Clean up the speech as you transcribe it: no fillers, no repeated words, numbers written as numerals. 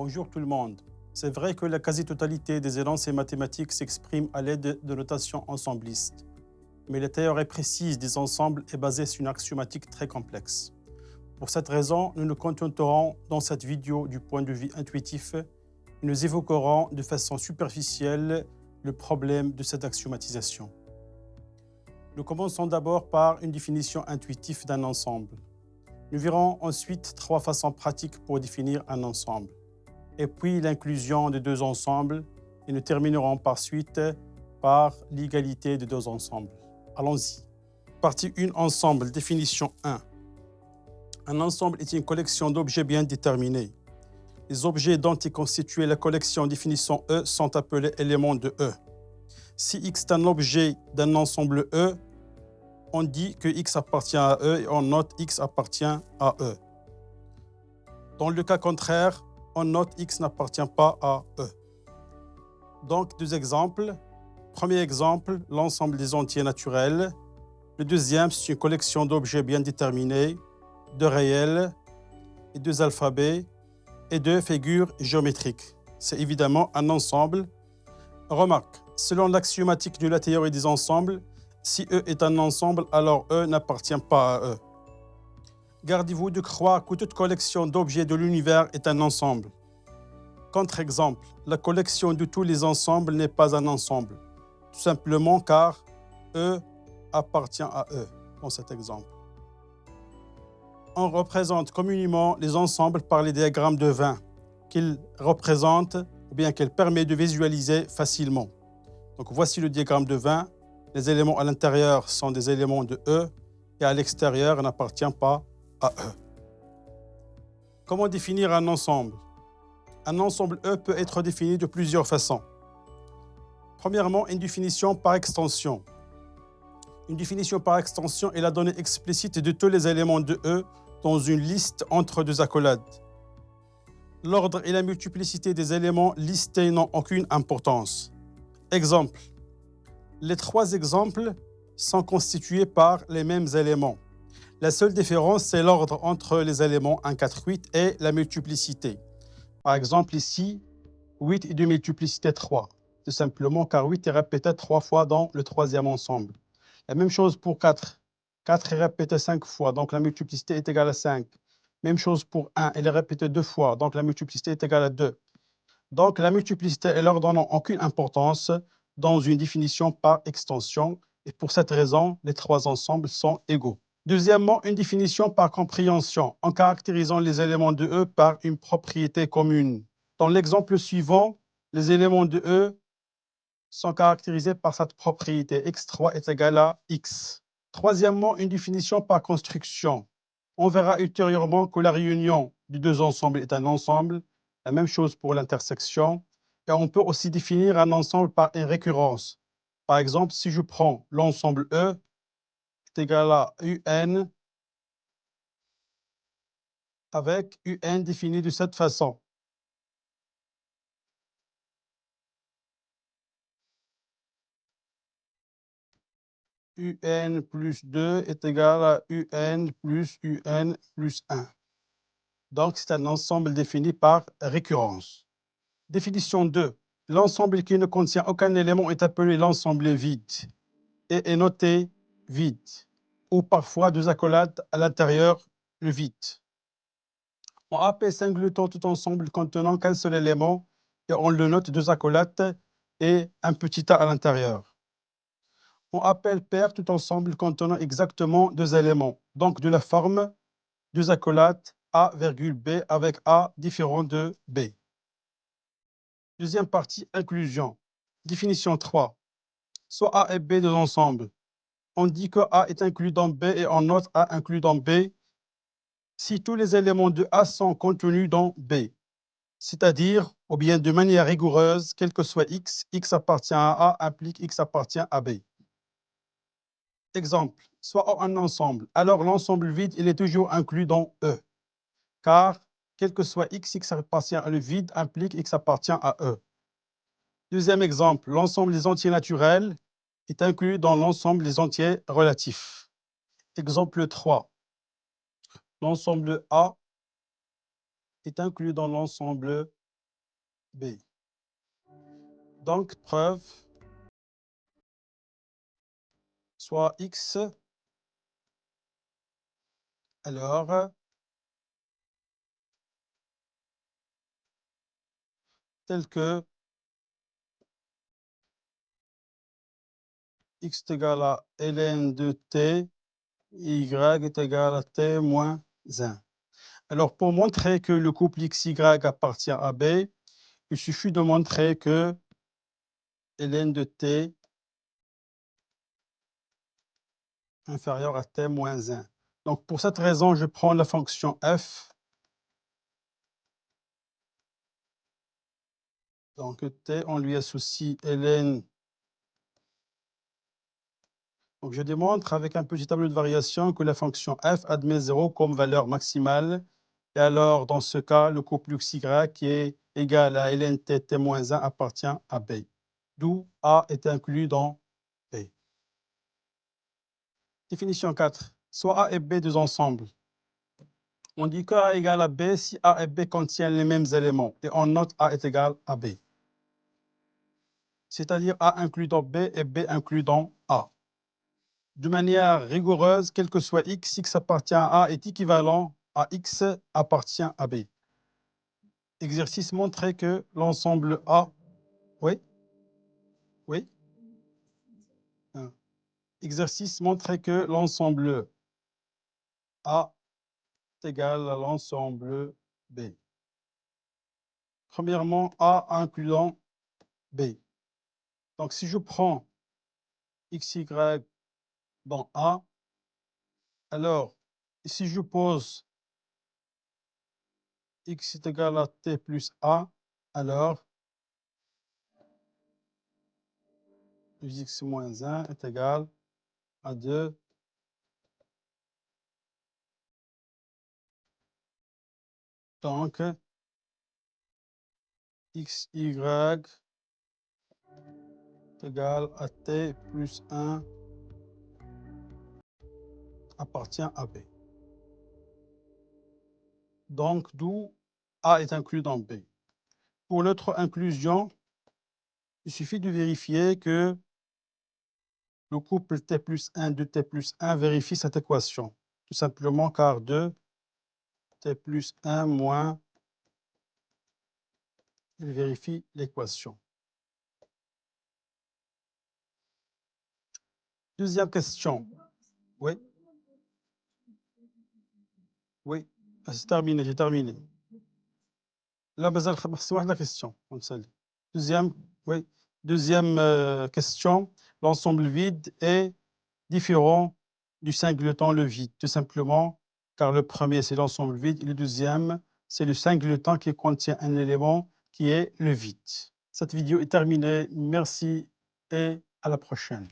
Bonjour tout le monde. C'est vrai que la quasi-totalité des énoncés mathématiques s'exprime à l'aide de notations ensemblistes, mais la théorie précise des ensembles est basée sur une axiomatique très complexe. Pour cette raison, nous nous contenterons dans cette vidéo du point de vue intuitif et nous évoquerons de façon superficielle le problème de cette axiomatisation. Nous commençons d'abord par une définition intuitive d'un ensemble. Nous verrons ensuite trois façons pratiques pour définir un ensemble, et puis l'inclusion de deux ensembles, et nous terminerons par suite par l'égalité de deux ensembles. Allons-y. Partie 1, ensemble, définition 1. Un ensemble est une collection d'objets bien déterminés. Les objets dont est constituée la collection définition E sont appelés éléments de E. Si X est un objet d'un ensemble E, on dit que X appartient à E et on note X appartient à E. Dans le cas contraire, on note X n'appartient pas à E. Donc, deux exemples. Premier exemple, l'ensemble des entiers naturels. Le deuxième, c'est une collection d'objets bien déterminés, deux réels et deux alphabets et deux figures géométriques. C'est évidemment un ensemble. Remarque, selon l'axiomatique de la théorie des ensembles, si E est un ensemble, alors E n'appartient pas à E. Gardez-vous de croire que toute collection d'objets de l'univers est un ensemble. Contre-exemple, la collection de tous les ensembles n'est pas un ensemble, tout simplement car E appartient à E, dans cet exemple. On représente communément les ensembles par les diagrammes de Venn, qu'ils représentent ou bien qu'ils permettent de visualiser facilement. Donc voici le diagramme de Venn. Les éléments à l'intérieur sont des éléments de E et à l'extérieur n'appartient pas à E. Comment définir un ensemble? Un ensemble E peut être défini de plusieurs façons. Premièrement, une définition par extension. Une définition par extension est la donnée explicite de tous les éléments de E dans une liste entre deux accolades. L'ordre et la multiplicité des éléments listés n'ont aucune importance. Exemple. Les trois exemples sont constitués par les mêmes éléments. La seule différence, c'est l'ordre entre les éléments 1, 4, 8 et la multiplicité. Par exemple, ici, 8 est de multiplicité 3, tout simplement car 8 est répété 3 fois dans le troisième ensemble. La même chose pour 4. 4 est répété 5 fois, donc la multiplicité est égale à 5. Même chose pour 1, elle est répétée 2 fois, donc la multiplicité est égale à 2. Donc la multiplicité et l'ordre n'ont aucune importance dans une définition par extension, et pour cette raison, les trois ensembles sont égaux. Deuxièmement, une définition par compréhension, en caractérisant les éléments de E par une propriété commune. Dans l'exemple suivant, les éléments de E sont caractérisés par cette propriété x3 est égal à x. Troisièmement, une définition par construction. On verra ultérieurement que la réunion des deux ensembles est un ensemble. La même chose pour l'intersection. Et on peut aussi définir un ensemble par une récurrence. Par exemple, si je prends l'ensemble E est égal à UN avec UN défini de cette façon. UN plus 2 est égal à UN plus 1. Donc, c'est un ensemble défini par récurrence. Définition 2. L'ensemble qui ne contient aucun élément est appelé l'ensemble vide et est noté vide, ou parfois deux accolades à l'intérieur, le vide. On appelle singleton tout ensemble contenant qu'un seul élément et on le note deux accolades et un petit a à l'intérieur. On appelle paire tout ensemble contenant exactement deux éléments, donc de la forme deux accolades A, B avec A différent de B. Deuxième partie, inclusion. Définition 3. Soit A et B de l'ensemble. On dit que A est inclus dans B et on note A inclus dans B si tous les éléments de A sont contenus dans B. C'est-à-dire, ou bien de manière rigoureuse, quel que soit X, X appartient à A implique X appartient à B. Exemple, soit un ensemble, alors l'ensemble vide, il est toujours inclus dans E. Car, quel que soit X, X appartient à le vide implique X appartient à E. Deuxième exemple, l'ensemble des entiers naturels est inclus dans l'ensemble des entiers relatifs. Exemple 3. L'ensemble A est inclus dans l'ensemble B. Donc, preuve, soit X, alors, tel que X est égal à ln de t, Y est égal à t moins 1. Alors, pour montrer que le couple XY appartient à B, il suffit de montrer que ln de t inférieur à t moins 1. Donc, pour cette raison, je prends la fonction f. Donc, t, on lui associe ln. Donc, je démontre avec un petit tableau de variation que la fonction f admet 0 comme valeur maximale. Et alors, dans ce cas, le couple XY qui est égal à ln t t-1 appartient à B. D'où A est inclus dans B. Définition 4. Soit A et B deux ensembles. On dit que A est égal à B si A et B contiennent les mêmes éléments. Et on note A est égal à B. C'est-à-dire A inclus dans B et B inclus dans A. De manière rigoureuse, quel que soit X, X appartient à A est équivalent à X appartient à B. Exercice montrait que l'ensemble A... Oui? Oui? Exercice montrait que l'ensemble A est égal à l'ensemble B. Premièrement, A incluant B. Donc, si je prends XY dans A, alors, si je pose X est égal à T plus A, alors, X moins 1 est égal à 2. Donc, XY est égal à T plus 1 appartient à B. Donc, d'où A est inclus dans B. Pour l'autre inclusion, il suffit de vérifier que le couple T plus 1 de T plus 1 vérifie cette équation. Tout simplement car 2 T plus 1 moins, il vérifie l'équation. Deuxième question. Oui, oui, c'est terminé, j'ai terminé. Là, c'est la question. Deuxième, oui. Deuxième question. L'ensemble vide est différent du singleton le vide, tout simplement, car le premier, c'est l'ensemble vide, et le deuxième, c'est le singleton qui contient un élément qui est le vide. Cette vidéo est terminée. Merci et à la prochaine.